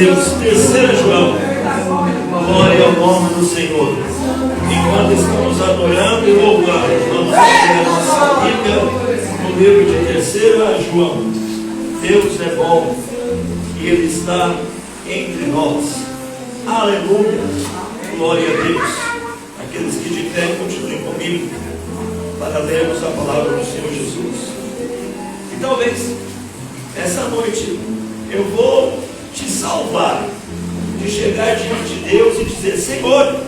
Deus. Terceira João. Glória ao nome do Senhor. Enquanto estamos adorando e louvando, vamos ler a nossa Bíblia no livro de Terceira João. Deus é bom e Ele está entre nós. Aleluia. Glória a Deus. Aqueles que de pé continuem comigo para lermos a palavra do Senhor Jesus. E talvez essa noite eu vou te salvar de chegar diante de Deus e dizer: Senhor,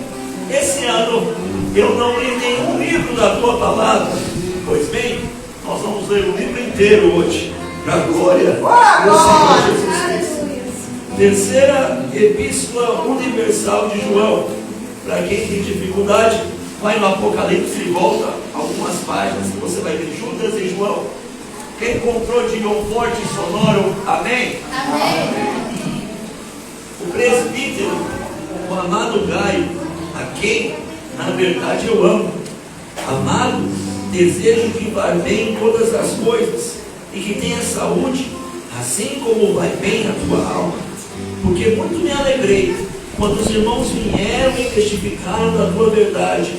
esse ano eu não li nenhum livro da tua palavra. Pois bem, nós vamos ler o livro inteiro hoje, para a glória do Senhor Jesus Cristo. Terceira Epístola Universal de João. Para quem tem dificuldade, vai no Apocalipse e volta algumas páginas que você vai ver Judas e João. Quem comprou, diga um forte e sonoro amém? Amém. O presbítero, o amado Gaio, a quem na verdade eu amo, amado, desejo que vá bem em todas as coisas e que tenha saúde, assim como vai bem a tua alma. Porque muito me alegrei quando os irmãos vieram e testificaram da tua verdade,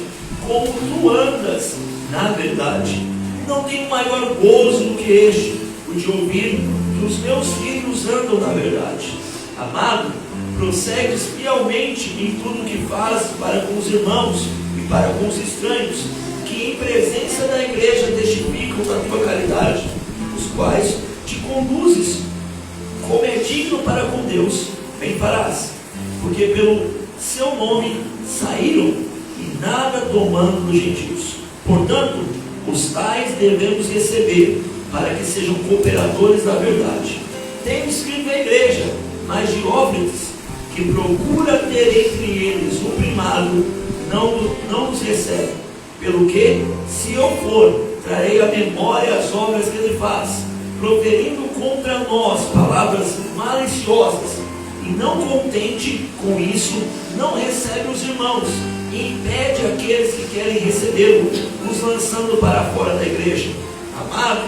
como tu andas na verdade. Não tenho maior gozo do que este, o de ouvir que os meus filhos andam na verdade. Amado, prossegues fielmente em tudo que fazes para com os irmãos e para com os estranhos, que em presença da igreja testificam da tua caridade, os quais te conduzes, como é digno para com Deus, bem farás, porque pelo seu nome saíram e nada tomando dos gentios. Portanto, os tais devemos receber, para que sejam cooperadores da verdade. Tenho escrito à igreja, mas Diótrefes, que procura ter entre eles o primado, não os recebe. Pelo que, se eu for, trarei à memória as obras que ele faz, proferindo contra nós palavras maliciosas, e não contente com isso, não recebe os irmãos, e impede aqueles que querem recebê-lo, os lançando para fora da igreja. Amado,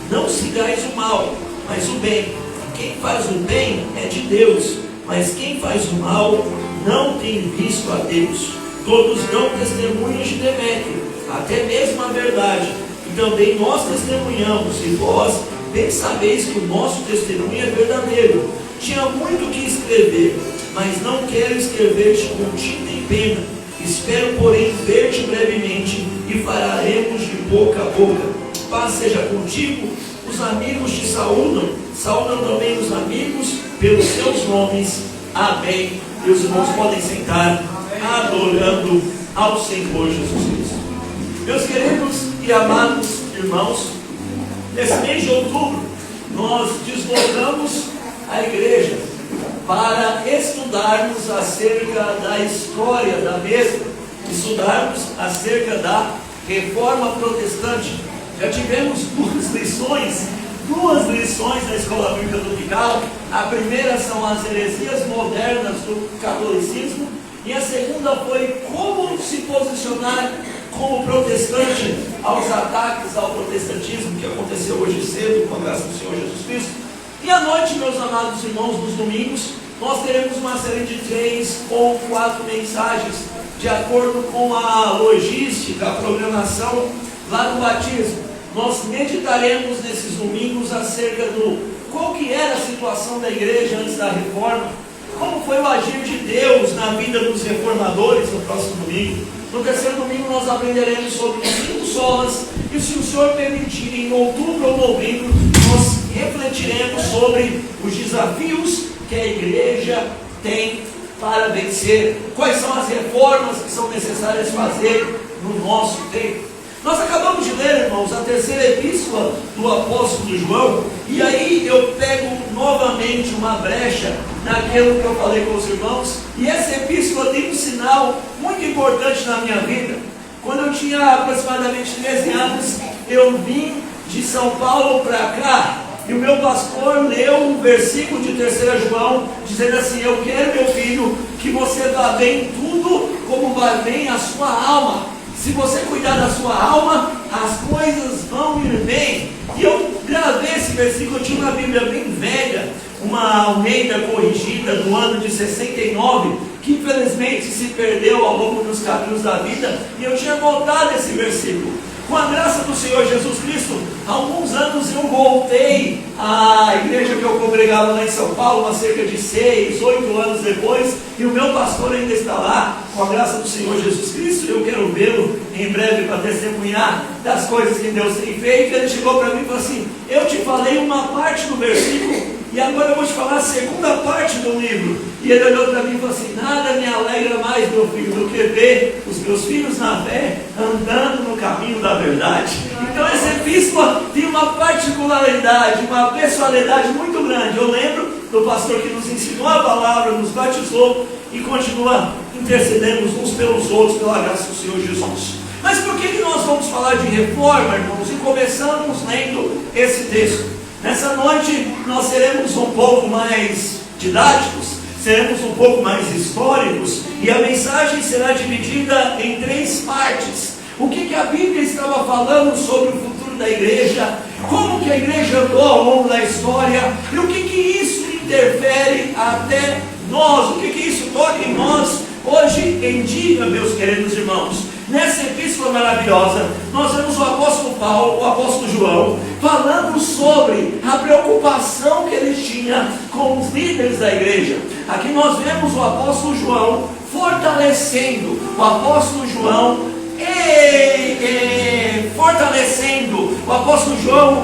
não sigais o mal, mas o bem. Quem faz o bem é de Deus, mas quem faz o mal não tem visto a Deus. Todos dão testemunhos de Demétrio, até mesmo a verdade, e também nós testemunhamos, e vós bem sabeis que o nosso testemunho é verdadeiro. Tinha muito que escrever, mas não quero escrever-te com tinta e pena. Espero, porém, ver-te brevemente, e falaremos de boca a boca. Paz seja contigo. Os amigos te saúdam, saúdam também os amigos pelos seus nomes. Amém. E os irmãos podem sentar, adorando ao Senhor Jesus Cristo. Meus queridos e amados irmãos, nesse mês de outubro, nós deslocamos a igreja para estudarmos acerca da história da mesma, estudarmos acerca da Reforma Protestante. Já tivemos duas lições na Escola Bíblica Dominical. A primeira são as heresias modernas do catolicismo, e a segunda foi como se posicionar como protestante aos ataques ao protestantismo que aconteceu hoje cedo, com a graça do Senhor Jesus Cristo. E à noite, meus amados irmãos, nos domingos, nós teremos uma série de 3 ou 4 mensagens, de acordo com a logística, a programação lá no batismo. Nós meditaremos nesses domingos acerca do qual que era a situação da igreja antes da reforma, como foi o agir de Deus na vida dos reformadores no próximo domingo. No terceiro domingo nós aprenderemos sobre os 5 solas, e se o Senhor permitir, em outubro ou novembro, nós refletiremos sobre os desafios que a igreja tem para vencer, quais são as reformas que são necessárias fazer no nosso tempo. Nós acabamos de ler, irmãos, a terceira epístola do apóstolo João, e aí eu pego novamente uma brecha naquilo que eu falei com os irmãos, e essa epístola tem um sinal muito importante na minha vida. Quando eu tinha aproximadamente 13 anos, eu vim de São Paulo para cá, e o meu pastor leu um versículo de 3 João, dizendo assim: eu quero, meu filho, que você vá bem em tudo, como vai bem a sua alma. Se você cuidar da sua alma, as coisas vão ir bem. E eu gravei esse versículo, eu tinha uma Bíblia bem velha, uma Almeida corrigida do ano de 69, que infelizmente se perdeu ao longo dos caminhos da vida, e eu tinha notado esse versículo. Com a graça do Senhor Jesus Cristo, há alguns anos eu voltei à igreja que eu congregava lá em São Paulo, há cerca de 6, 8 anos depois, e o meu pastor ainda está lá, com a graça do Senhor Jesus Cristo. Eu quero vê-lo em breve para testemunhar das coisas que Deus tem feito. Ele chegou para mim e falou assim: eu te falei uma parte do versículo, e agora eu vou te falar a segunda parte do livro. E ele olhou para mim e falou assim: nada me alegra mais, meu filho, do que ver os meus filhos na fé andando no caminho da verdade. Então essa epístola tem uma particularidade, uma pessoalidade muito grande. Eu lembro do pastor que nos ensinou a palavra, nos batizou e continua intercedendo uns pelos outros pela graça do Senhor Jesus. Mas por que nós vamos falar de reforma, irmãos? E começamos lendo esse texto. Nessa noite nós seremos um pouco mais didáticos, seremos um pouco mais históricos, e a mensagem será dividida em 3 partes. O que a Bíblia estava falando sobre o futuro da igreja, como que a igreja andou ao longo da história, e o que isso interfere até nós, o que isso toca em nós hoje em dia, meus queridos irmãos. Nessa epístola maravilhosa, nós vemos o apóstolo Paulo, o apóstolo João, falando sobre a preocupação que ele tinha com os líderes da igreja. Aqui nós vemos o apóstolo João fortalecendo, o apóstolo João fortalecendo, o apóstolo João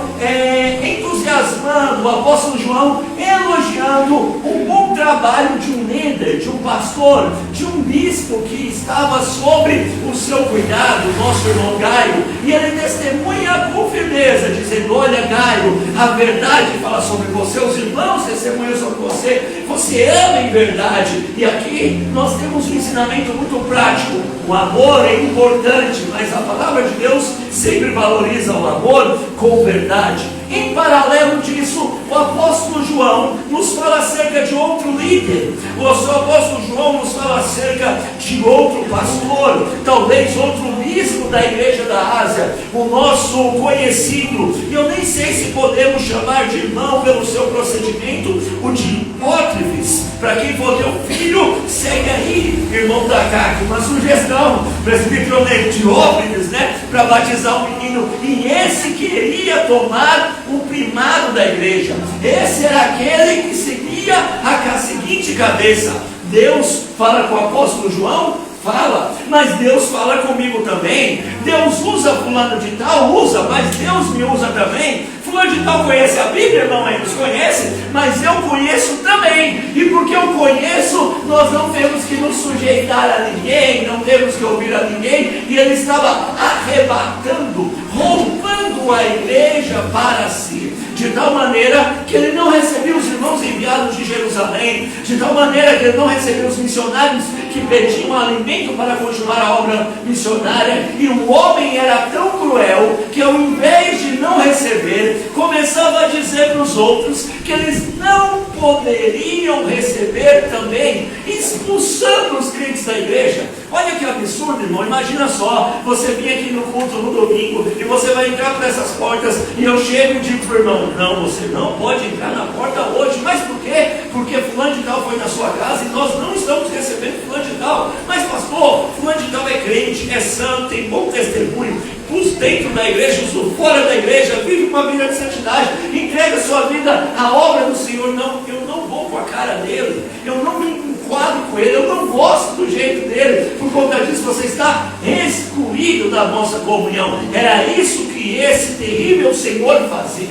entusiasmando, o apóstolo João elogiando o bom trabalho de um líder, de um pastor, de um bispo que estava sobre o seu cuidado, o nosso irmão Gaio. E ele testemunha com firmeza, dizendo: olha, Gaio, a verdade fala sobre você, os irmãos testemunham sobre você, você ama em verdade. E aqui nós temos um ensinamento muito prático. O amor é importante, mas a palavra de Deus sempre valoriza o amor com verdade. Em paralelo disso, o apóstolo João nos fala acerca de outro líder. O apóstolo João nos fala acerca de outro pastor, talvez outro bispo da igreja da Ásia, o nosso conhecido, e eu nem sei se podemos chamar de irmão pelo seu procedimento, o Diótrefes. Para quem for teu filho, segue aí, irmão da Cáquio, uma sugestão, presbítero Diótrefes, para batizar o menino. E esse queria tomar o primado da igreja. Esse era aquele que seguia a seguinte cabeça. Deus fala com o apóstolo João? Fala, mas Deus fala comigo também. Deus usa fulano de tal, usa, mas Deus me usa também. Fulano de tal conhece a Bíblia, irmão, eles conhecem, mas eu conheço também. E porque eu conheço, nós não temos que nos sujeitar a ninguém, não temos que ouvir a ninguém. E ele estava arrebatando, roubando a igreja para si, de tal maneira que ele não recebeu os irmãos enviados de Jerusalém, de tal maneira que ele não recebeu os missionários que pediam alimento para continuar a obra missionária. E o homem era tão cruel que, ao invés de não receber, começava a dizer para os outros que eles não poderiam receber também, expulsando os crentes da igreja. Olha que absurdo, irmão. Imagina só, você vir aqui no culto no domingo e você vai entrar por essas portas, e eu chego e digo para o irmão: não, você não pode entrar na porta hoje. Mas por quê? Porque fulano de tal foi na sua casa e nós não estamos recebendo fulano de tal. Mas pastor, fulano de tal é crente, é santo, tem bom testemunho, os dentro da igreja, os fora da igreja, vive uma vida de santidade, entrega sua vida à obra do Senhor. Não, eu não vou com a cara dele, eu não me enquadro com ele, eu não gosto do jeito dele. Por conta disso você está excluído da nossa comunhão. Era isso que esse terrível Senhor fazia.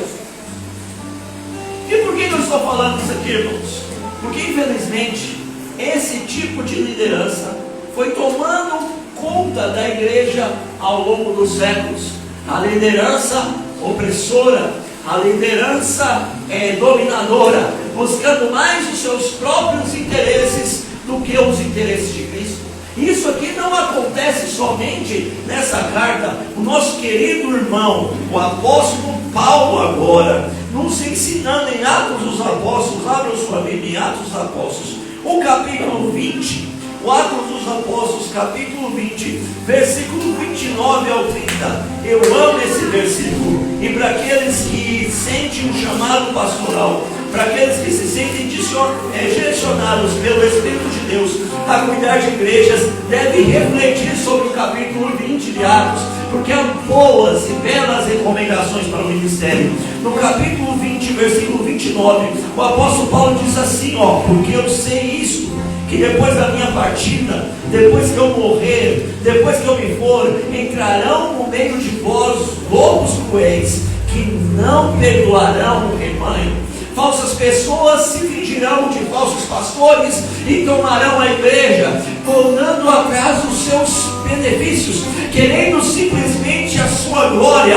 E por que eu estou falando isso aqui, irmãos? Porque infelizmente esse tipo de liderança foi tomando conta da igreja ao longo dos séculos. A liderança opressora, a liderança dominadora, buscando mais os seus próprios interesses do que os interesses de Cristo. Isso aqui não acontece somente nessa carta. O nosso querido irmão, o apóstolo Paulo, agora nos ensinando em Atos dos Apóstolos, abra sua Bíblia em Atos dos Apóstolos, o capítulo 20, o Atos dos Apóstolos, capítulo 20, versículo 29 ao 30. Eu amo esse versículo. E para aqueles que sentem um chamado pastoral, para aqueles que se sentem direcionados pelo Espírito de Deus a cuidar de igrejas, deve refletir sobre o capítulo 20 de Atos, porque há boas e belas recomendações para o ministério. No capítulo 20, versículo 29, o apóstolo Paulo diz assim, porque eu sei isso, que depois da minha partida, depois que eu morrer, depois que eu me for, entrarão no meio de vós lobos cruéis, que não perdoarão o rebanho. Falsas pessoas se fingirão de falsos pastores e tomarão a igreja, tornando atrás os seus benefícios, querendo simplesmente a sua glória.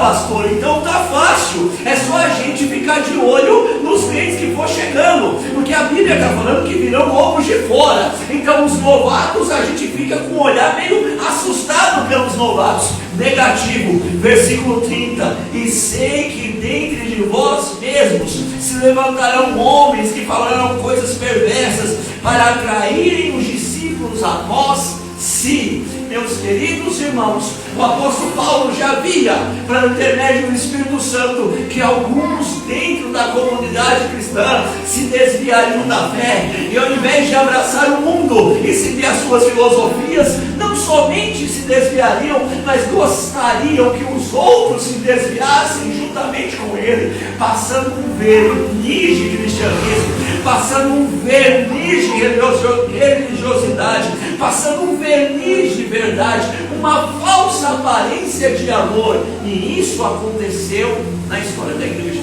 Pastor, então está fácil, é só a gente ficar de olho nos crentes que for chegando, porque a Bíblia está falando que virão lobos de fora. Então os novatos, a gente fica com um olhar meio assustado pelos novatos. Negativo, versículo 30, e sei que dentre de vós mesmos se levantarão homens que falarão coisas perversas para atraírem os discípulos a vós. Se, meus queridos irmãos, o apóstolo Paulo já via, pelo intermédio do Espírito Santo, que alguns dentro da comunidade cristã se desviariam da fé, e ao invés de abraçar o mundo e seguir as suas filosofias, não somente se desviariam, mas gostariam que os outros se desviassem juntamente com ele, passando um verniz de cristianismo, passando um verniz de religiosidade, passando um verniz de verdade, uma falsa aparência de amor. E isso aconteceu na história da igreja.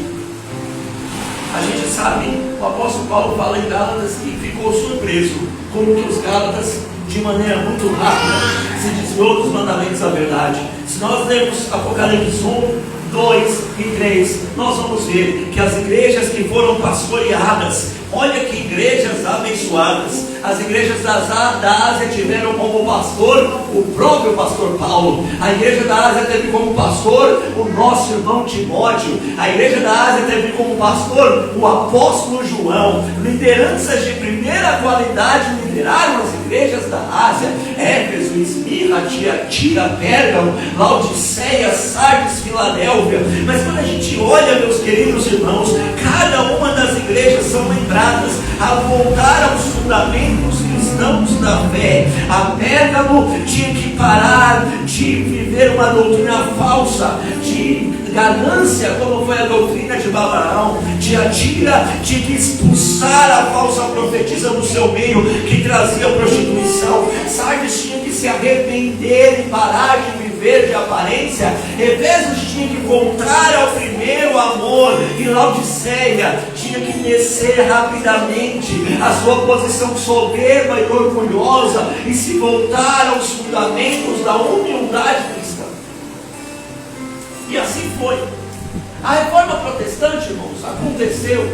A gente sabe, o apóstolo Paulo fala em Gálatas que ficou surpreso como que os Gálatas, de maneira muito rápida, se desviou dos mandamentos da verdade. Se nós lermos Apocalipse 1, 2 e 3, nós vamos ver que as igrejas que foram pastoreadas, olha que igrejas abençoadas. As igrejas da Ásia tiveram como pastor o próprio pastor Paulo. A igreja da Ásia teve como pastor o nosso irmão Timóteo. A igreja da Ásia teve como pastor o apóstolo João. Lideranças de primeira qualidade lideraram as igrejas da Ásia: Éfeso, Esmirna, Tiatira, Pérgamo, Laodiceia, Sardes, Filadélfia. Mas quando a gente olha, meus queridos irmãos, cada uma das igrejas são lembradas a voltar aos fundamentos cristãos da fé. A Pérgamo tinha que parar de viver uma doutrina falsa, de ganância, como foi a doutrina de Balaão. Tiatira tinha que expulsar a falsa profetisa do seu meio, que trazia prostituição. Sardes tinha que se arrepender e parar de viver de aparência. Efésios tinha que voltar ao primeiro amor, e Laodiceia tinha que descer rapidamente a sua posição soberba e orgulhosa e se voltar aos fundamentos da humildade cristã. E assim foi. A reforma protestante, irmãos, aconteceu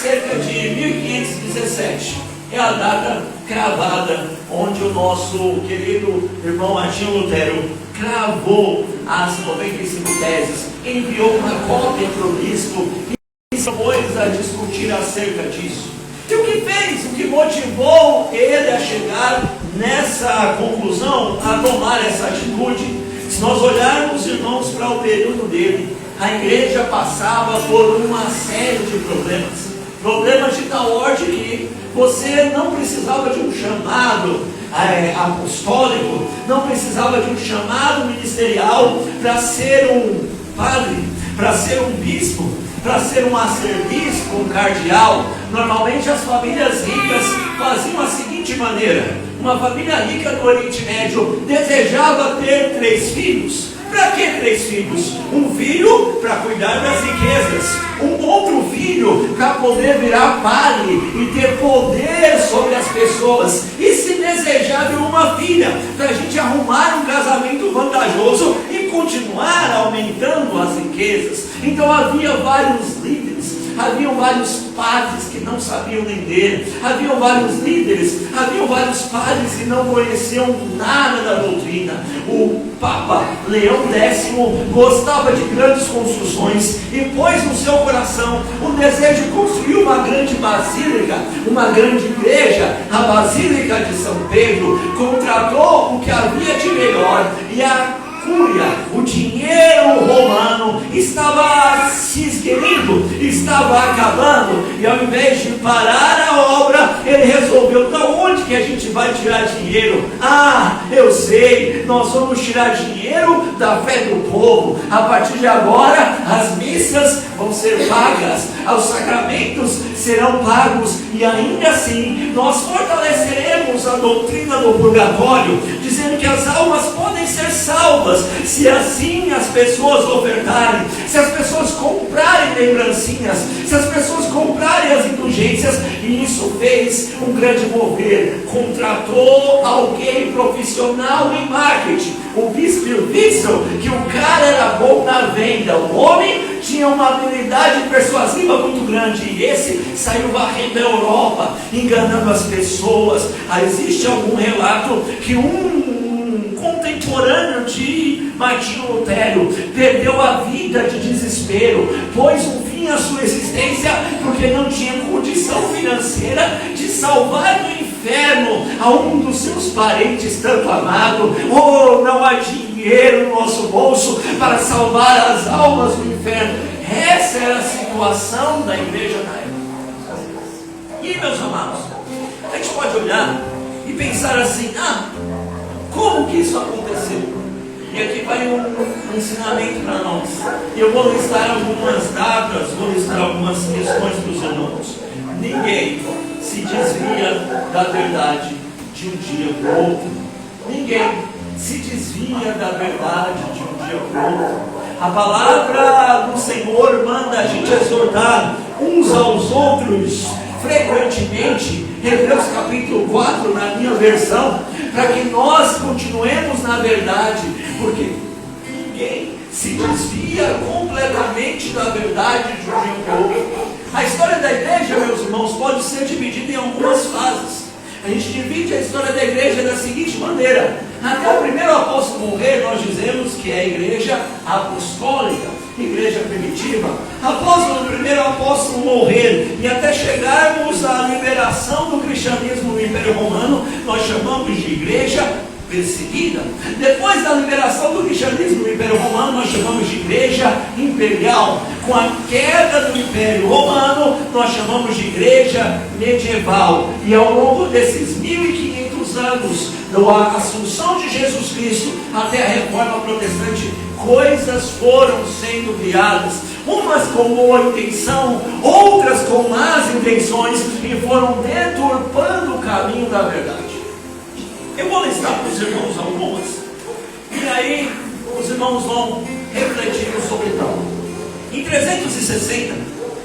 cerca de 1517. É a data cravada onde o nosso querido irmão Martinho Lutero cravou as 95 teses, enviou uma cópia para o bispo e depois a discutir acerca disso. E o que fez, o que motivou ele a chegar nessa conclusão, a tomar essa atitude? Se nós olharmos, irmãos, para o período dele, a igreja passava por uma série de problemas. Problemas de tal ordem que você não precisava de um chamado apostólico, não precisava de um chamado ministerial para ser um padre, para ser um bispo, para ser um arcebispo, um cardeal. Normalmente as famílias ricas faziam a seguinte maneira: uma família rica do Oriente Médio desejava ter 3 filhos. Para que 3 filhos? Um filho para cuidar das riquezas, um outro filho para poder virar padre e ter poder sobre as pessoas, e se desejável uma filha para a gente arrumar um casamento vantajoso e continuar aumentando as riquezas. Então havia vários líderes, haviam vários padres que não sabiam nem ler, haviam vários líderes, haviam vários padres que não conheciam nada da doutrina. O Papa Leão X gostava de grandes construções e pôs no seu coração o desejo de construir uma grande basílica, uma grande igreja, a Basílica de São Pedro. Contratou o que havia de melhor, e a cúria, o dinheiro romano estava se esquerendo, estava estava acabando, e ao invés de parar a obra, ele resolveu: da onde que a gente vai tirar dinheiro? Ah, eu sei, nós vamos tirar dinheiro da fé do povo. A partir de agora, as missas vão ser pagas, os sacramentos serão pagos, e ainda assim nós fortaleceremos a doutrina do purgatório, dizendo que as almas podem ser salvas se assim as pessoas ofertarem, se as pessoas comprarem lembrancinhas, se as pessoas comprarem as indulgências. E isso fez um grande mover. Contratou alguém profissional em marketing, o bispo Witzel, que o cara era bom na venda, o homem tinha uma habilidade persuasiva muito grande, e esse saiu varrendo a Europa, enganando as pessoas. Existe algum relato que um contemporâneo de Martinho Lutero perdeu a vida de desespero, pôs um fim à sua existência, porque não tinha condição financeira de salvar do inferno a um dos seus parentes tanto amado. Oh, não há dinheiro no nosso bolso para salvar as almas do inferno. Essa era a situação da igreja na época. E meus amados, a gente pode olhar e pensar assim: como que isso aconteceu? E aqui vai um ensinamento para nós. Eu vou listar algumas datas, vou listar algumas questões para os irmãos. Ninguém se desvia da verdade de um dia para o outro. Ninguém se desvia da verdade de um dia para o outro. A palavra do Senhor manda a gente exortar uns aos outros frequentemente. Hebreus capítulo 4, na minha versão, para que nós continuemos na verdade, porque ninguém se desvia completamente da verdade de um dia para o outro. A história da igreja, meus irmãos, pode ser dividida em algumas fases. A gente divide a história da igreja da seguinte maneira: até o primeiro apóstolo morrer, nós dizemos que é a igreja apostólica, igreja primitiva. Após o primeiro apóstolo morrer e até chegarmos à liberação do cristianismo no Império Romano, nós chamamos de igreja perseguida. Depois da liberação do cristianismo no Império Romano, nós chamamos de igreja imperial. Com a queda do Império Romano, nós chamamos de igreja medieval. E ao longo desses 1500 anos, da assunção de Jesus Cristo até a reforma protestante, coisas foram sendo criadas, umas com boa intenção, outras com más intenções, e foram deturpando o caminho da verdade. Eu vou listar para os irmãos algumas, e aí os irmãos vão refletir sobre tal. Em 360,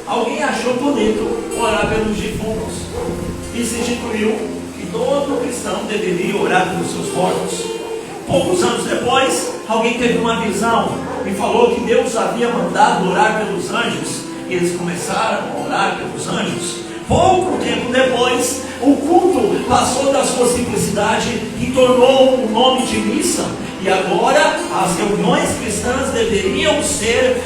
alguém achou bonito orar pelos defuntos e se instituiu que todo cristão deveria orar pelos seus mortos. Poucos anos depois, alguém teve uma visão e falou que Deus havia mandado orar pelos anjos, e eles começaram a orar pelos anjos. Pouco tempo depois, o culto passou da sua simplicidade e tornou um nome de missa. E agora as reuniões cristãs deveriam ser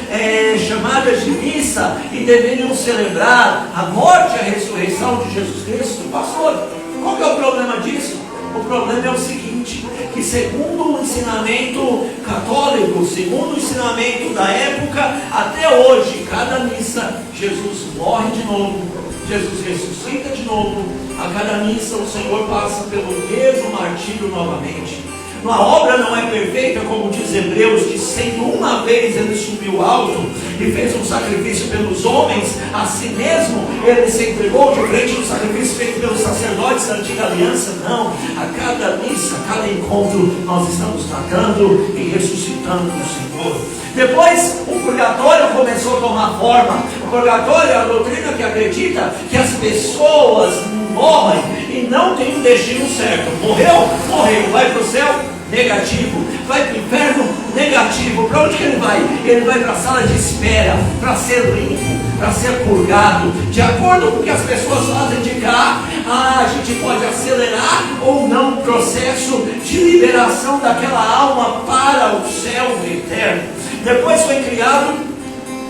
chamadas de missa e deveriam celebrar a morte e a ressurreição de Jesus Cristo. Pastor, qual que é o problema disso? O problema é o seguinte, que segundo o ensinamento católico, segundo o ensinamento da época, até hoje, cada missa, Jesus morre de novo, Jesus ressuscita de novo. A cada missa o Senhor passa pelo mesmo martírio novamente. A obra não é perfeita, como diz Hebreus, que sendo uma vez ele subiu alto e fez um sacrifício pelos homens, a si mesmo ele se entregou de frente ao sacrifício feito pelos sacerdotes da antiga aliança. Não, a cada missa, a cada encontro, nós estamos tratando e ressuscitando o Senhor. Depois o purgatório começou a tomar forma. O purgatório é a doutrina que acredita que as pessoas morrem e não tem um destino certo. Morreu? Morreu. Vai para o céu? Negativo. Vai para o inferno? Negativo. Para onde que ele vai? Ele vai para a sala de espera, para ser limpo, para ser purgado. De acordo com o que as pessoas fazem de cá, a gente pode acelerar ou não o processo de liberação daquela alma para o céu eterno. Depois foi criado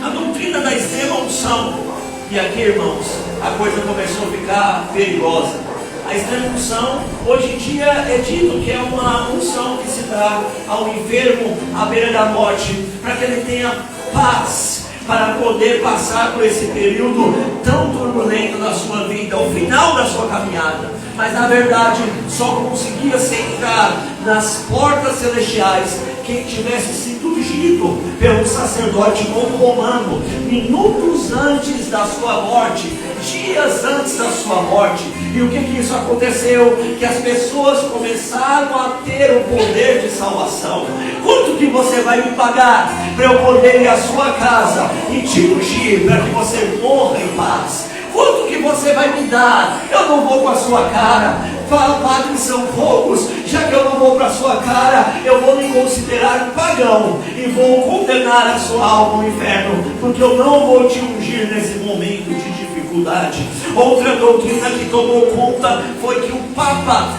a doutrina da extrema unção. E aqui, irmãos, a coisa começou a ficar perigosa. A extrema unção, hoje em dia é dito que é uma unção que se dá ao enfermo à beira da morte, para que ele tenha paz, para poder passar por esse período tão turbulento da sua vida, o final da sua caminhada. Mas na verdade só conseguia se entrar nas portas celestiais quem tivesse sido ungido pelo sacerdote romano minutos antes da sua morte, dias antes da sua morte. E o que isso aconteceu? Que as pessoas começaram a ter o poder de salvação. Quanto que você vai me pagar para eu poder ir à sua casa e te ungir para que você morra em paz? Quanto que você vai me dar? Eu não vou com a sua cara. Padres são poucos, já que eu não vou para a sua cara, eu vou me considerar um pagão e vou condenar a sua alma ao inferno, porque eu não vou te ungir nesse momento de dificuldade. Outra doutrina que tomou conta foi que o Papa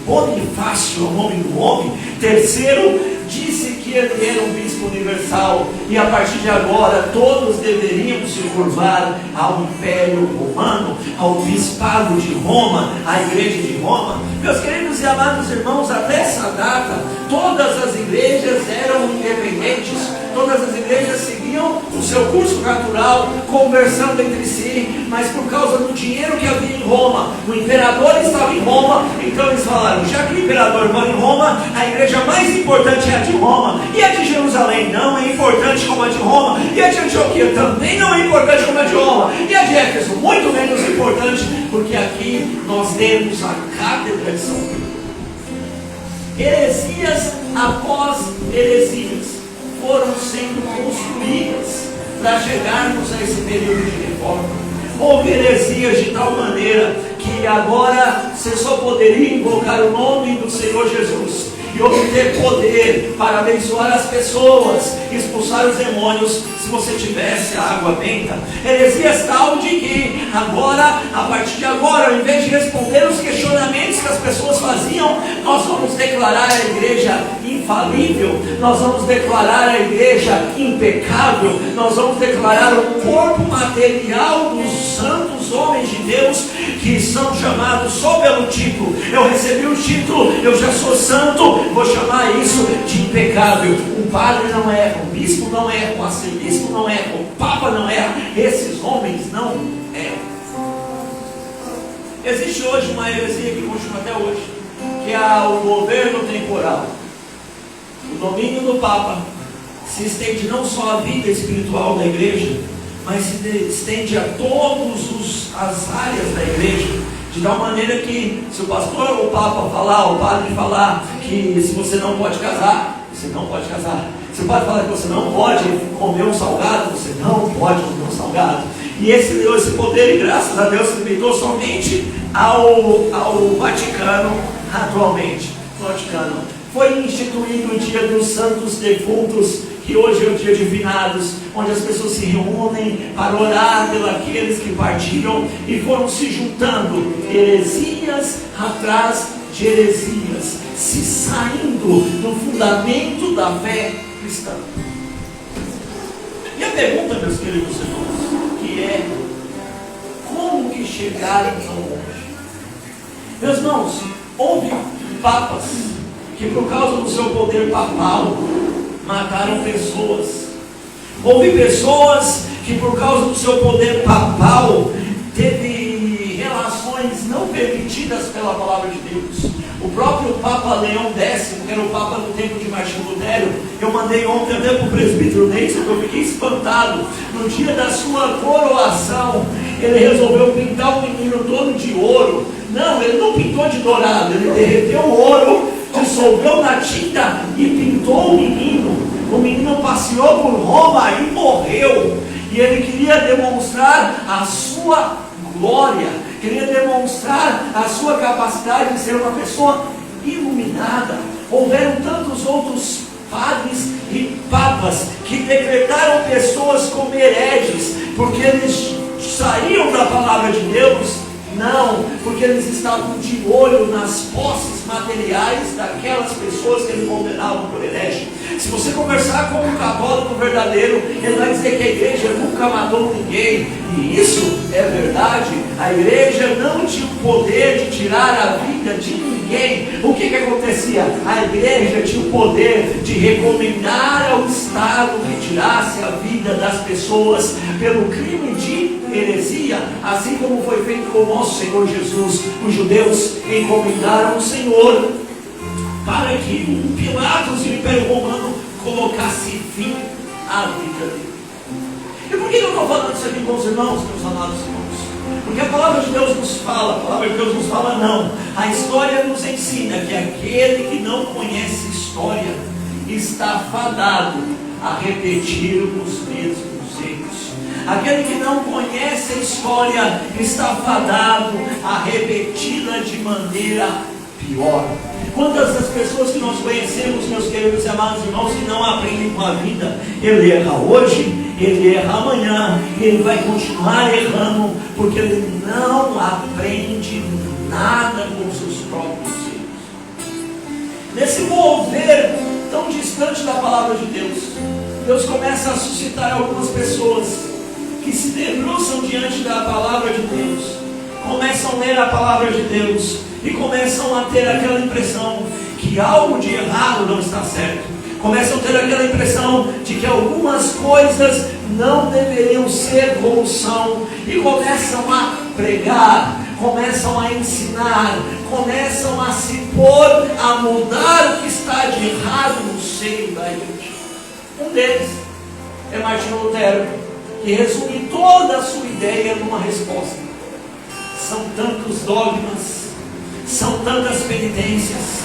Bonifácio, é o nome do homem, terceiro, disse que ele era um bispo universal e a partir de agora todos deveriam se curvar ao Império Romano, ao Bispado de Roma, à Igreja de Roma. Meus queridos e amados irmãos, até essa data todas as igrejas eram independentes, todas as igrejas seguiam o seu curso natural, conversando entre si, mas por causa do dinheiro que havia em Roma, o imperador estava em Roma, então eles falaram: já que o imperador mora em Roma, a igreja mais importante é a de Roma, e a de Jerusalém não é importante como a de Roma, e a de Antioquia também não é importante como a de Roma, e a de Éfeso muito menos importante, porque aqui nós temos a cátedra de São Pedro. Heresias após heresias foram sendo construídas para chegarmos a esse período de reforma. Houve heresias de tal maneira que agora você só poderia invocar o nome do Senhor Jesus e obter poder para abençoar as pessoas, expulsar os demônios, se você tivesse a água benta. Heresias tal de que agora, a partir de agora, ao invés de responder os questionamentos que as pessoas faziam, nós vamos declarar a igreja infalível, nós vamos declarar a igreja impecável, nós vamos declarar o corpo material dos santos homens de Deus, que são chamados só pelo título. Eu recebi o título, eu já sou santo, vou chamar isso de impecável. O padre não erra, o bispo não erra, o arcebispo não erra, o papa não erra, esses homens não erram. Existe hoje uma heresia que continua até hoje, que é o governo temporal. O domínio do papa se estende não só à vida espiritual da igreja, mas se estende a todas as áreas da igreja, de tal maneira que se o pastor ou o papa falar, o padre falar que se você não pode casar, você não pode casar. Se o padre falar que você não pode comer um salgado, você não pode comer um salgado. E esse poder, e graças a Deus, se limitou somente ao Vaticano atualmente. No Vaticano foi instituído o dia dos santos defuntos, que hoje é o dia de finados, onde as pessoas se reúnem para orar pelos que partiram, e foram se juntando heresias atrás de heresias, se saindo do fundamento da fé cristã. E a pergunta, meus queridos irmãos, que é: como que chegaram tão longe? Meus irmãos, houve papas que por causa do seu poder papal mataram pessoas. Houve pessoas que por causa do seu poder papal teve relações não permitidas pela palavra de Deus. O próprio Papa Leão X, que era o Papa do tempo de Martinho Lutero, eu mandei ontem até para o presbítero Neyson, que eu fiquei espantado. No dia da sua coroação, ele resolveu pintar o menino todo de ouro. Não, ele não pintou de dourado, ele derreteu o ouro, dissolveu na tinta e pintou o menino. O menino passeou por Roma e morreu. E ele queria demonstrar a sua glória, queria demonstrar a sua capacidade de ser uma pessoa iluminada. Houveram tantos outros padres e papas que decretaram pessoas como hereges, porque eles saíam da palavra de Deus. Não, porque eles estavam de olho nas posses materiais daquelas pessoas que eles condenavam por herege. Se você conversar com um católico verdadeiro, ele vai dizer que a igreja nunca matou ninguém, e isso é verdade. A igreja não tinha o poder de tirar a vida de ninguém. O que acontecia? A igreja tinha o poder de recomendar ao Estado retirar pessoas pelo crime de heresia, assim como foi feito com o nosso Senhor Jesus. Os judeus encomendaram o Senhor para que o Pilatos e o Império Romano colocasse fim à vida dele. E por que eu estou falando isso aqui com os irmãos, meus amados irmãos? Porque a palavra de Deus nos fala, a palavra de Deus nos fala não. A história nos ensina que aquele que não conhece história está fadado a repetir os mesmos erros. Aquele que não conhece a história está fadado a repeti-la de maneira pior. Quantas das pessoas que nós conhecemos, meus queridos e amados irmãos, que não aprendem com a vida? Ele erra hoje, ele erra amanhã, ele vai continuar errando, porque ele não aprende nada com seus próprios erros. Nesse mover tão distante da palavra de Deus, Deus começa a suscitar algumas pessoas que se debruçam diante da palavra de Deus, começam a ler a palavra de Deus e começam a ter aquela impressão que algo de errado não está certo. Começam a ter aquela impressão de que algumas coisas não deveriam ser como são, e começam a pregar, começam a ensinar, começam a se pôr a mudar o que está de errado no seio da igreja. Um deles é Martinho Lutero, que resume toda a sua ideia numa resposta: são tantos dogmas, são tantas penitências,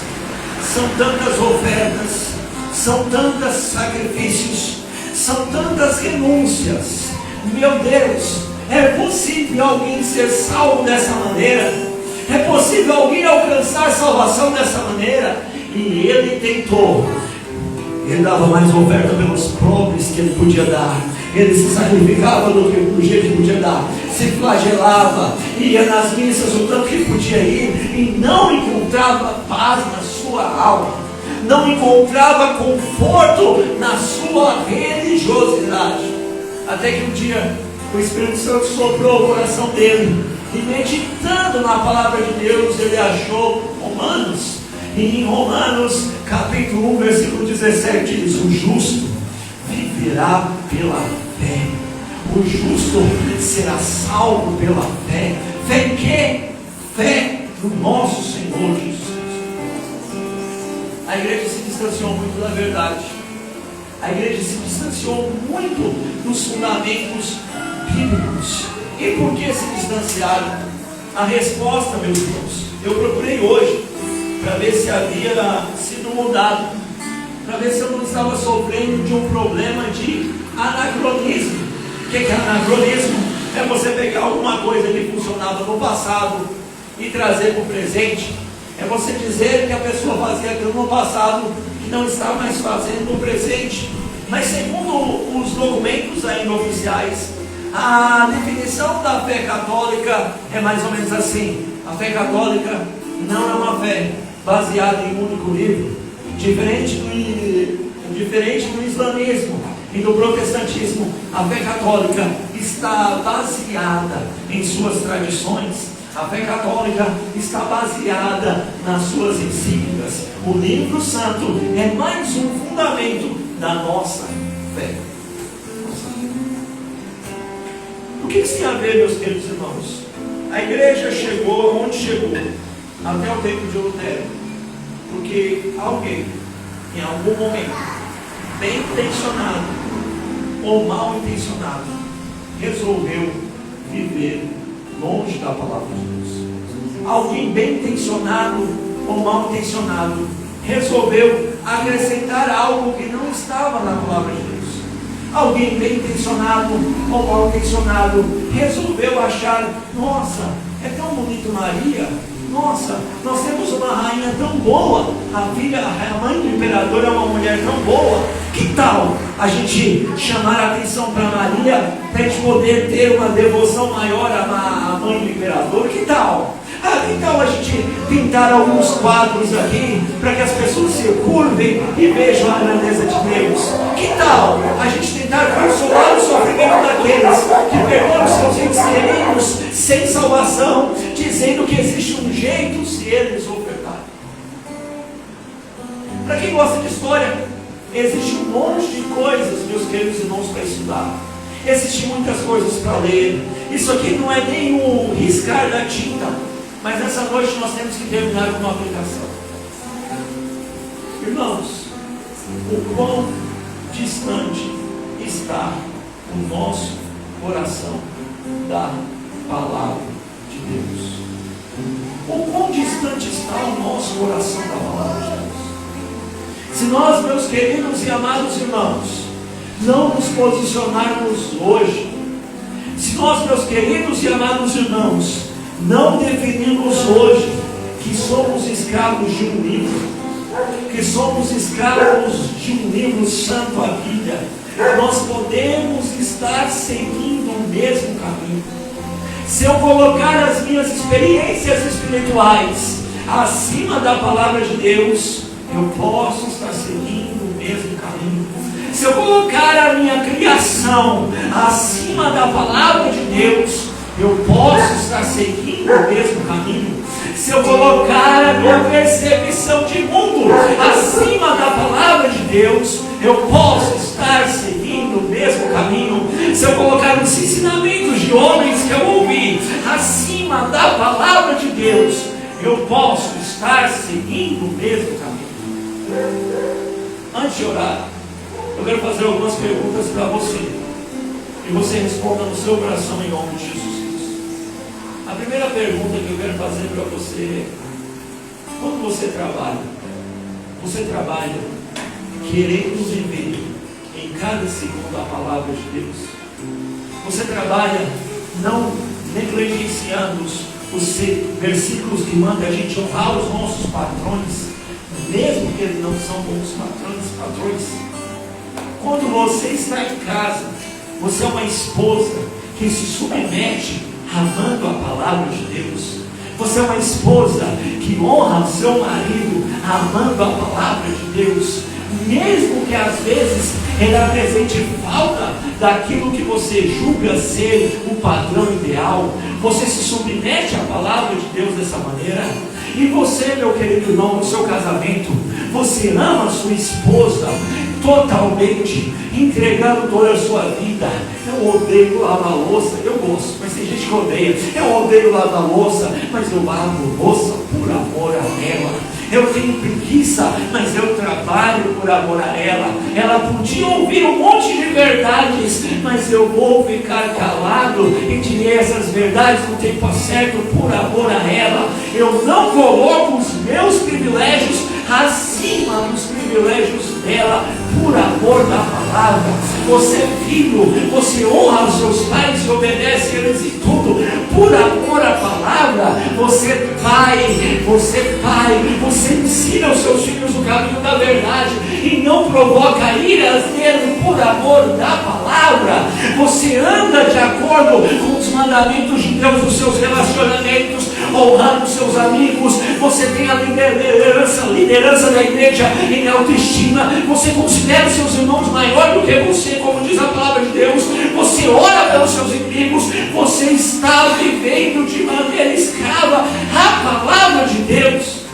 são tantas ofertas, são tantos sacrifícios, são tantas renúncias. Meu Deus, é possível alguém ser salvo dessa maneira? É possível alguém alcançar salvação dessa maneira? E ele tentou. Ele dava mais oferta pelos pobres que ele podia dar. Ele se sacrificava do jeito que podia dar, se flagelava, ia nas missas o tanto que podia ir, e não encontrava paz na sua alma, não encontrava conforto na sua religiosidade. Até que um dia o Espírito Santo soprou o coração dele, e meditando na palavra de Deus, ele achou Romanos. E em Romanos capítulo 1 versículo 17 diz: o justo viverá pela fé. O justo será salvo pela fé. Fé em quê? Fé no nosso Senhor Jesus. A igreja se distanciou muito da verdade. A igreja se distanciou muito dos fundamentos bíblicos. E por que se distanciaram? A resposta, meus irmãos, eu procurei hoje para ver se havia sido mudado, para ver se eu não estava sofrendo de um problema de anacronismo. O que é anacronismo? É você pegar alguma coisa que funcionava no passado e trazer para o presente. É você dizer que a pessoa fazia aquilo no passado que não está mais fazendo no presente. Mas segundo os documentos ainda oficiais, a definição da fé católica é mais ou menos assim: a fé católica não é uma fé baseada em um único livro, diferente do islamismo e do protestantismo. A fé católica está baseada em suas tradições. A fé católica está baseada nas suas encíclicas. O livro santo é mais um fundamento da nossa fé. O que isso tem a ver, meus queridos irmãos? A igreja chegou onde chegou até o tempo de Lutero, porque alguém, em algum momento, bem intencionado ou mal intencionado, resolveu viver longe da palavra de Deus. Alguém bem intencionado ou mal intencionado resolveu acrescentar algo que não estava na palavra de Deus. Alguém bem intencionado ou mal intencionado resolveu achar: nossa, é tão bonito Maria. Nossa, nós temos uma rainha tão boa, a mãe do imperador é uma mulher tão boa. Que tal a gente chamar a atenção para Maria, para a gente poder ter uma devoção maior à mãe do imperador? Que tal? Que tal a gente pintar alguns quadros aqui, para que as pessoas se curvem e vejam a grandeza de Deus? Que tal a gente tentar consolar o sofrimento daqueles que perderam seus entes queridos sem salvação, dizendo que existe um jeito se eles ofertarem? Para quem gosta de história, existe um monte de coisas, meus queridos irmãos, para estudar. Existem muitas coisas para ler. Isso aqui não é nem o riscar da tinta, mas nessa noite nós temos que terminar com uma aplicação. Irmãos, o quão distante está o nosso coração da palavra de Deus? O quão distante está o nosso coração da palavra de Deus? Se nós, meus queridos e amados irmãos, não nos posicionarmos hoje, se nós, meus queridos e amados irmãos, não definirmos hoje que somos escravos de um livro, que somos escravos de um livro santo, a Bíblia, nós podemos estar seguindo o mesmo caminho. Se eu colocar as minhas experiências espirituais acima da palavra de Deus, eu posso estar seguindo o mesmo caminho. Se eu colocar a minha criação acima da palavra de Deus, eu posso estar seguindo o mesmo caminho. Se eu colocar a minha percepção de mundo acima da palavra de Deus, eu posso estar seguindo o mesmo caminho. Se eu colocar os ensinamentos de homens que eu ouvi acima da palavra de Deus, eu posso estar seguindo o mesmo caminho. Antes de orar, eu quero fazer algumas perguntas para você, e você responda no seu coração em nome de Jesus Cristo. A primeira pergunta que eu quero fazer para você é: quando você trabalha querendo viver em cada segundo a palavra de Deus? Você trabalha não negligenciando os versículos que mandam a gente honrar os nossos patrões, mesmo que eles não são bons patrões? Quando você está em casa, você é uma esposa que se submete amando a palavra de Deus. Você é uma esposa que honra o seu marido amando a palavra de Deus, mesmo que às vezes ele apresente falta daquilo que você julga ser o padrão ideal. Você se submete à palavra de Deus dessa maneira. E você, meu querido irmão, no seu casamento, você ama a sua esposa totalmente, entregando toda a sua vida. Eu odeio lavar louça, eu gosto, mas tem gente que odeia. Eu odeio lavar louça, mas eu lavo louça por amor a ela. Eu tenho preguiça, mas eu trabalho por amor a ela. Ela podia ouvir um monte de verdades, mas eu vou ficar calado e direi essas verdades no tempo certo por amor a ela. Eu não coloco os meus privilégios acima dos privilégios dela, por amor da palavra. Você é filho, você honra os seus pais e obedece a eles em tudo, por amor à palavra. Você pai, você ensina os seus filhos o caminho da verdade e não provoca iras nele por amor da palavra. Você anda de acordo com os mandamentos de Deus nos seus relacionamentos, honrando seus amigos. Você tem a liderança da igreja em autoestima. Você considera os seus irmãos maior do que você, como diz a palavra de Deus. Você ora pelos seus inimigos. Você está vivendo de maneira escrava a palavra de Deus.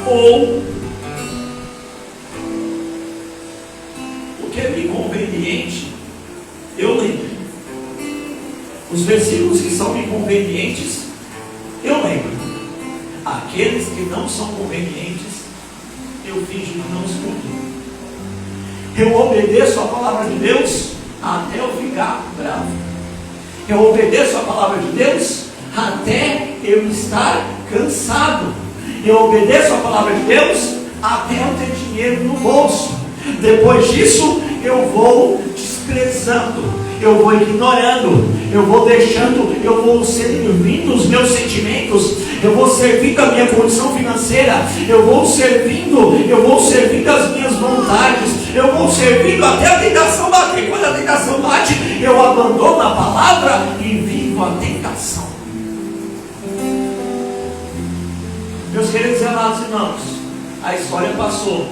Ou o que é bem conveniente, eu lembro. Os versículos que são inconvenientes, eu lembro. Aqueles que não são convenientes, eu finjo que não escuto. Eu obedeço a palavra de Deus até eu ficar bravo. Eu obedeço a palavra de Deus até eu estar cansado. Eu obedeço a palavra de Deus até eu ter dinheiro no bolso. Depois disso, eu vou desprezando, eu vou ignorando, eu vou deixando, eu vou servindo os meus sentimentos, eu vou servindo a minha condição financeira, eu vou servindo as minhas vontades, eu vou servindo até a tentação bater. Quando a tentação bate, eu abandono a palavra e vivo a tentação. Meus queridos e amados irmãos, a história passou.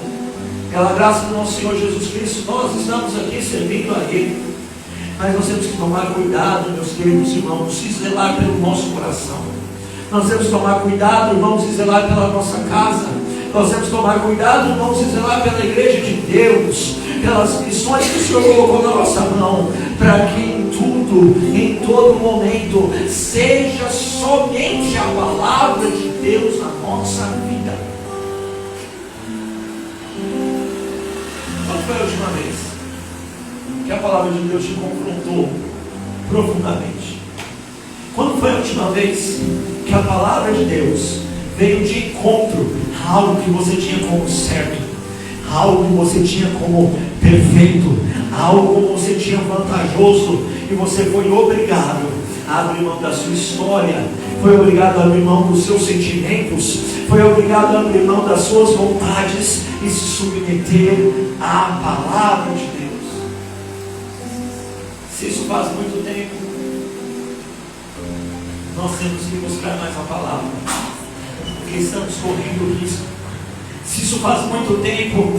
Pela graça do nosso Senhor Jesus Cristo, nós estamos aqui servindo a Ele. Mas nós temos que tomar cuidado, meus queridos irmãos, e zelar pelo nosso coração. Nós temos que tomar cuidado, irmãos, e zelar pela nossa casa. Nós temos que tomar cuidado, vamos zelar pela igreja de Deus, pelas missões que o Senhor colocou na nossa mão, para que em tudo, em todo momento, seja somente a palavra de Deus na nossa vida. Quando foi a última vez que a palavra de Deus te confrontou profundamente? Quando foi a última vez que a palavra de Deus veio de encontro a algo que você tinha como certo, algo que você tinha como perfeito, algo que você tinha vantajoso, e você foi obrigado a abrir mão da sua história, foi obrigado a abrir mão dos seus sentimentos, foi obrigado a abrir mão das suas vontades e se submeter à palavra de Deus? Se isso faz muito tempo, nós temos que buscar mais a palavra, porque estamos correndo risco. Se isso faz muito tempo,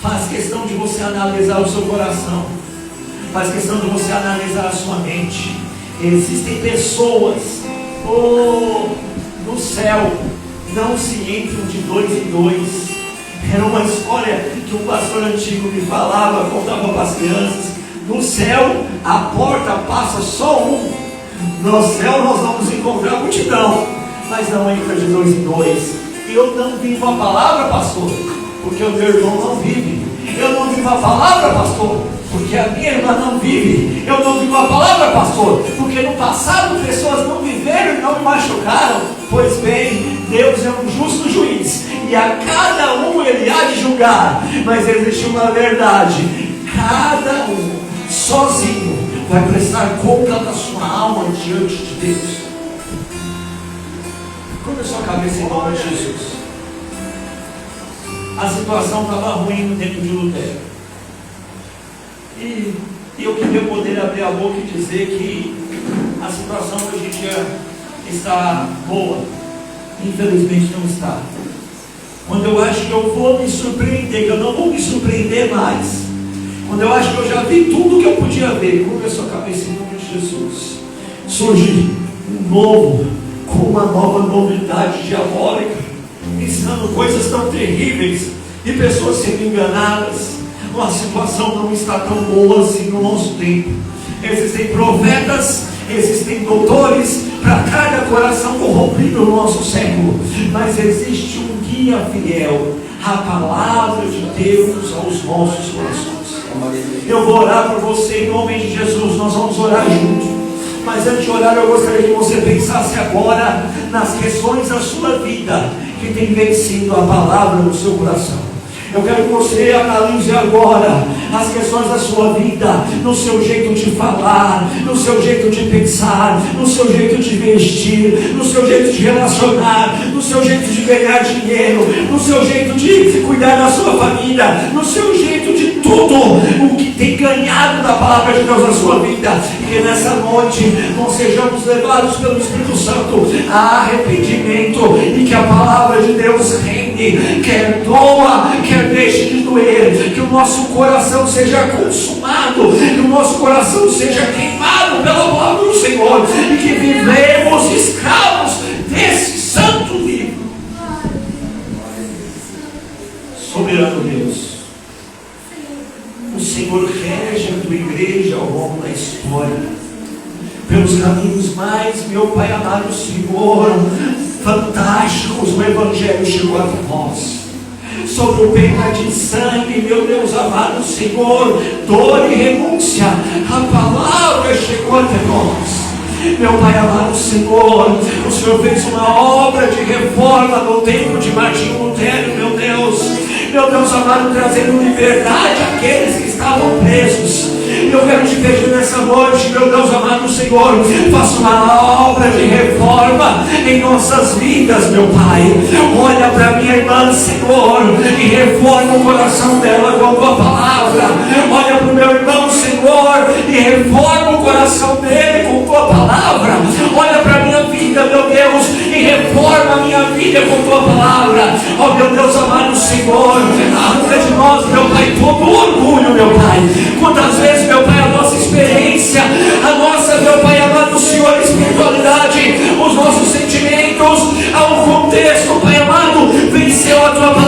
faz questão de você analisar o seu coração, faz questão de você analisar a sua mente. Existem pessoas, no céu, não se entram de 2 em 2. Era uma história que um pastor antigo me falava, contava para as crianças. No céu, a porta passa só um. No céu nós vamos encontrar a multidão, mas não entra de 2 em 2. Eu não vivo a palavra, pastor, porque o meu irmão não vive. Eu não vivo a palavra, pastor, porque a minha irmã não vive. Eu não vivo a palavra, pastor, porque no passado pessoas não viveram e não me machucaram. Pois bem, Deus é um justo juiz, e a cada um Ele há de julgar. Mas existe uma verdade: cada um sozinho vai prestar conta da sua alma diante de Deus. Curva a sua cabeça em nome de Jesus. A situação estava ruim dentro de Lutero, e eu queria poder abrir a boca e dizer que a situação hoje em dia está boa. Infelizmente não está. Quando eu acho que eu vou me surpreender, que eu não vou me surpreender mais, quando eu acho que eu já vi tudo que eu podia ver, curva a sua cabeça em nome de Jesus, surge um novo, com uma nova novidade diabólica, ensinando coisas tão terríveis e pessoas sendo enganadas. A situação não está tão boa assim no nosso tempo. Existem profetas, existem doutores para cada coração corrompido no nosso século, mas existe um guia fiel, a palavra de Deus aos nossos corações. Eu vou orar por você em nome de Jesus. Nós vamos orar juntos, mas antes de orar eu gostaria que você pensasse agora nas questões da sua vida que tem vencido a palavra no seu coração. Eu quero que você analise agora as questões da sua vida, no seu jeito de falar, no seu jeito de pensar, no seu jeito de vestir, no seu jeito de relacionar, no seu jeito de ganhar dinheiro, no seu jeito de cuidar da sua família, no seu jeito de tudo o que tem ganhado da palavra de Deus na sua vida. E que nessa noite nós sejamos levados pelo Espírito Santo a arrependimento, e que a palavra de Deus reine, quer doa, quer deixe de doer, que o nosso coração seja consumado, que o nosso coração seja queimado pela palavra do Senhor, e que vivemos escravos desse santo livro. Soberano Deus, o Senhor rege a tua igreja ao longo da história, pelos caminhos mais, meu Pai amado Senhor, fantásticos. O Evangelho chegou até nós, sobre o pena de sangue, meu Deus amado Senhor, dor e renúncia, a palavra chegou até nós. Meu Pai amado Senhor, o Senhor fez uma obra de reforma no tempo de Martinho Lutero, meu Deus amado, trazendo liberdade àqueles que estavam presos. Eu quero te pedir nessa noite, meu Deus amado Senhor, faça uma obra de reforma em nossas vidas, meu Pai. Olha para minha irmã, Senhor, e reforma o coração dela com a tua palavra. Olha para o meu irmão, Senhor, e reforma o coração dele com a tua palavra. Olha para a minha vida, meu Deus, e reforma a minha vida com a tua palavra. Ó meu Deus amado Senhor, arranca de nós, meu Pai, todo orgulho, meu Pai. Quantas vezes, meu Pai, a nossa experiência, a nossa, meu Pai amado Senhor, espiritualidade, os nossos sentimentos, ao contexto, Pai amado, venceu a tua palavra.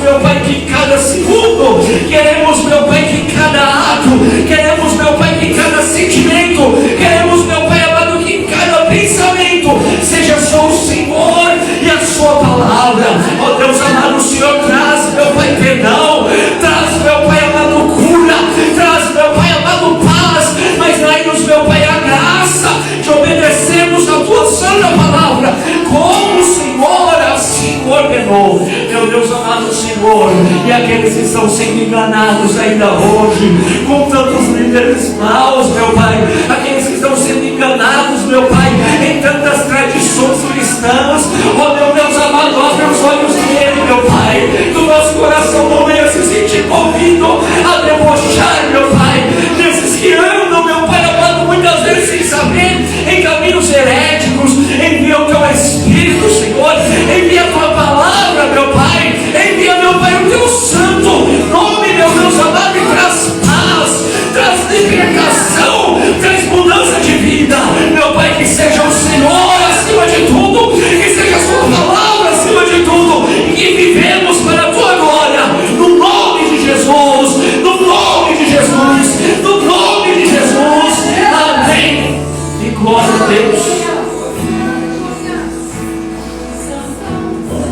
meu Pai, que cada segundo, queremos, meu Pai, que cada ato, queremos, meu Pai, que cada sentimento, queremos, meu Pai amado, que cada pensamento seja só o Senhor e a sua palavra. Ó Deus amado, o Senhor traz, meu Pai, perdão, traz, meu Pai amado, cura, traz, meu Pai amado, paz, mas dai-nos, meu Pai, a graça de obedecermos a tua santa palavra, como o Senhor assim ordenou. Meu Deus amado, Senhor, e aqueles que estão sendo enganados ainda hoje, com tantos líderes maus, meu Pai, aqueles que estão sendo enganados, meu Pai, em tantas tradições cristãs, ó meu Deus amado, abre os olhos dele, meu Pai, do nosso coração não venha se sentir movido a debochar, meu Pai, desses que andam, meu Pai amado, muitas vezes sem saber, em caminhos heréticos. Envia o teu Espírito, Senhor, envia a tua palavra, meu Pai, envia, meu Pai, o teu santo nome, meu Deus amado, e traz paz, traz libertação, traz mudança de vida, meu Pai, que seja o Senhor acima de tudo, que seja a sua palavra acima de tudo, e que vivemos para a tua glória, no nome de Jesus, no nome de Jesus, no nome de Jesus, amém, e glória a Deus.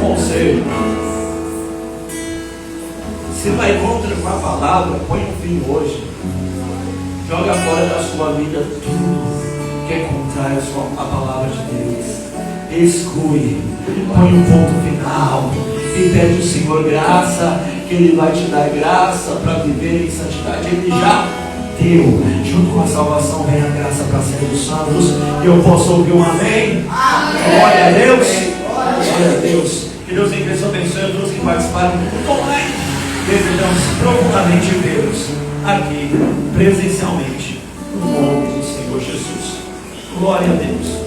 Conselho: se vai contra com a palavra, põe um fim hoje, joga fora da sua vida tudo que é contrário à palavra de Deus, exclui, põe um ponto final e pede ao Senhor graça, que Ele vai te dar graça para viver em santidade. Ele já deu, junto com a salvação vem a graça para ser dos santos. E eu posso ouvir um amém? Glória a Deus, glória a Deus. Que Deus em Cristo abençoe a todos que participaram online. Desejamos profundamente vê-los aqui presencialmente, no nome do Senhor Jesus. Glória a Deus.